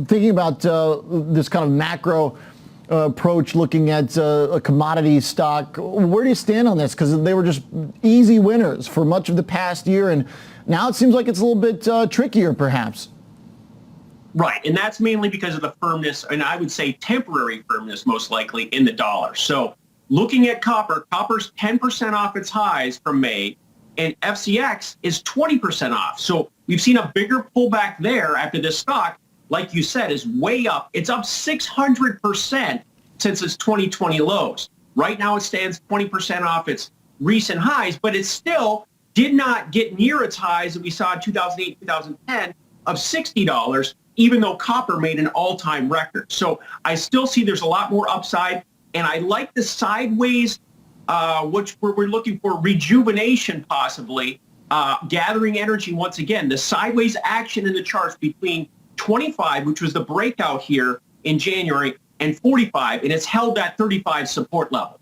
thinking about this kind of macro approach, looking at a commodity stock, where do you stand on this? Because they were just easy winners for much of the past year, and now it seems like it's a little bit trickier, perhaps. Right, and that's mainly because of the firmness, and I would say temporary firmness, most likely, in the dollar. So looking at copper, copper's 10% off its highs from May, and FCX is 20% off. So we've seen a bigger pullback there after this stock, like you said, is way up. It's up 600% since its 2020 lows. Right now it stands 20% off its recent highs, but it still did not get near its highs that we saw in 2008, 2010 of $60, even though copper made an all-time record. So I still see there's a lot more upside, and I like the sideways, which we're looking for rejuvenation possibly, gathering energy once again. The sideways action in the charts between 25, which was the breakout here in January, and 45, and it's held that 35 support level.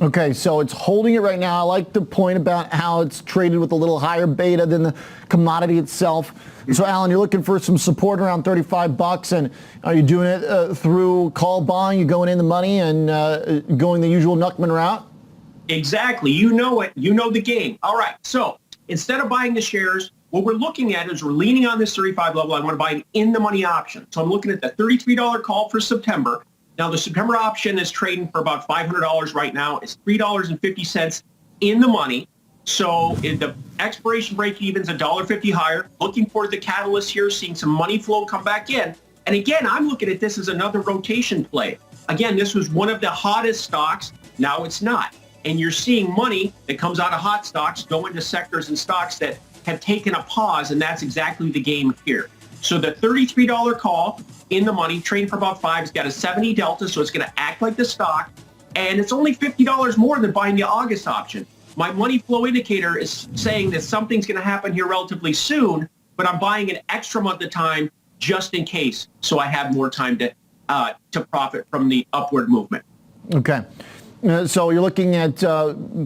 Okay, so it's holding it right now. I like the point about how it's traded with a little higher beta than the commodity itself. So, Alan, you're looking for some support around 35 bucks, and are you doing it through call buying? You going in the money and going the usual Nuckman route? Exactly. You know it. You know the game. All right. So instead of buying the shares, what we're looking at is we're leaning on this 35 level. I want to buy an in-the-money option. So I'm looking at the $33 call for September. Now, the September option is trading for about $500 right now. It's $3.50 in the money. So the expiration break-even's $1.50 higher. Looking for the catalyst here, seeing some money flow come back in. And again, I'm looking at this as another rotation play. Again, this was one of the hottest stocks. Now it's not. And you're seeing money that comes out of hot stocks go into sectors and stocks that have taken a pause, and that's exactly the game here. So the $33 call in the money, trading for about $5, it's got a 70 delta, so it's going to act like the stock, and it's only $50 more than buying the August option. My money flow indicator is saying that something's going to happen here relatively soon, but I'm buying an extra month of time just in case, so I have more time to profit from the upward movement. Okay. So you're looking at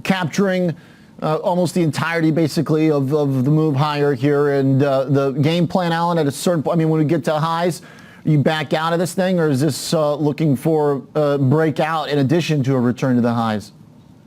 capturing almost the entirety, basically, of the move higher here, and the game plan, Alan, at a certain point. I mean, when we get to highs, you back out of this thing, or is this looking for a breakout in addition to a return to the highs?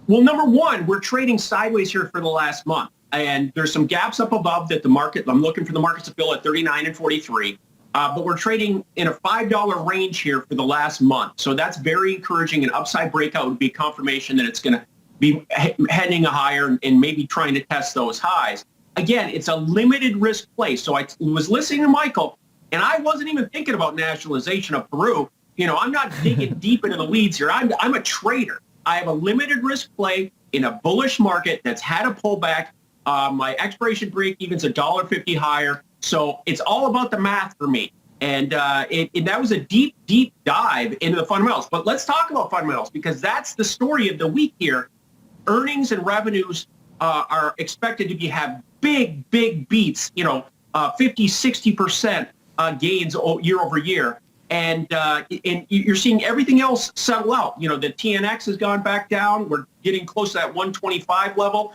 Well, number one, we're trading sideways here for the last month, and there's some gaps up above that the market. I'm looking for the market to fill at 39 and 43. But we're trading in a $5 range here for the last month. So that's very encouraging. An upside breakout would be confirmation that it's going to be heading higher and maybe trying to test those highs. Again, it's a limited risk play. So I was listening to Michael, and I wasn't even thinking about nationalization of Peru. You know, I'm not digging deep into the weeds here. I'm a trader. I have a limited risk play in a bullish market that's had a pullback. My expiration break even's $1.50 higher. So it's all about the math for me. And that was a deep, deep dive into the fundamentals. But let's talk about fundamentals, because that's the story of the week here. Earnings and revenues are expected to have big, big beats, 50, 60% gains year over year. And you're seeing everything else settle out. The TNX has gone back down. We're getting close to that 125 level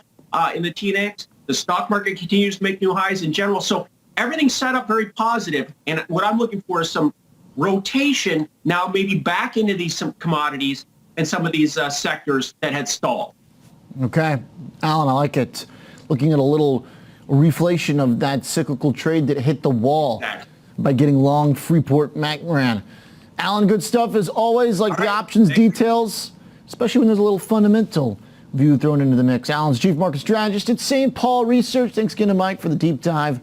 in the TNX. The stock market continues to make new highs in general. So everything's set up very positive, and what I'm looking for is some rotation now, maybe back into these some commodities and some of these sectors that had stalled. Okay, Alan, I like it. Looking at a little reflation of that cyclical trade that hit the wall by getting long Freeport MCMORAN. Alan, good stuff as always, like the options details, especially when there's a little fundamental view thrown into the mix. Alan's Chief Market Strategist at St. Paul Research. Thanks again to Mike for the deep dive.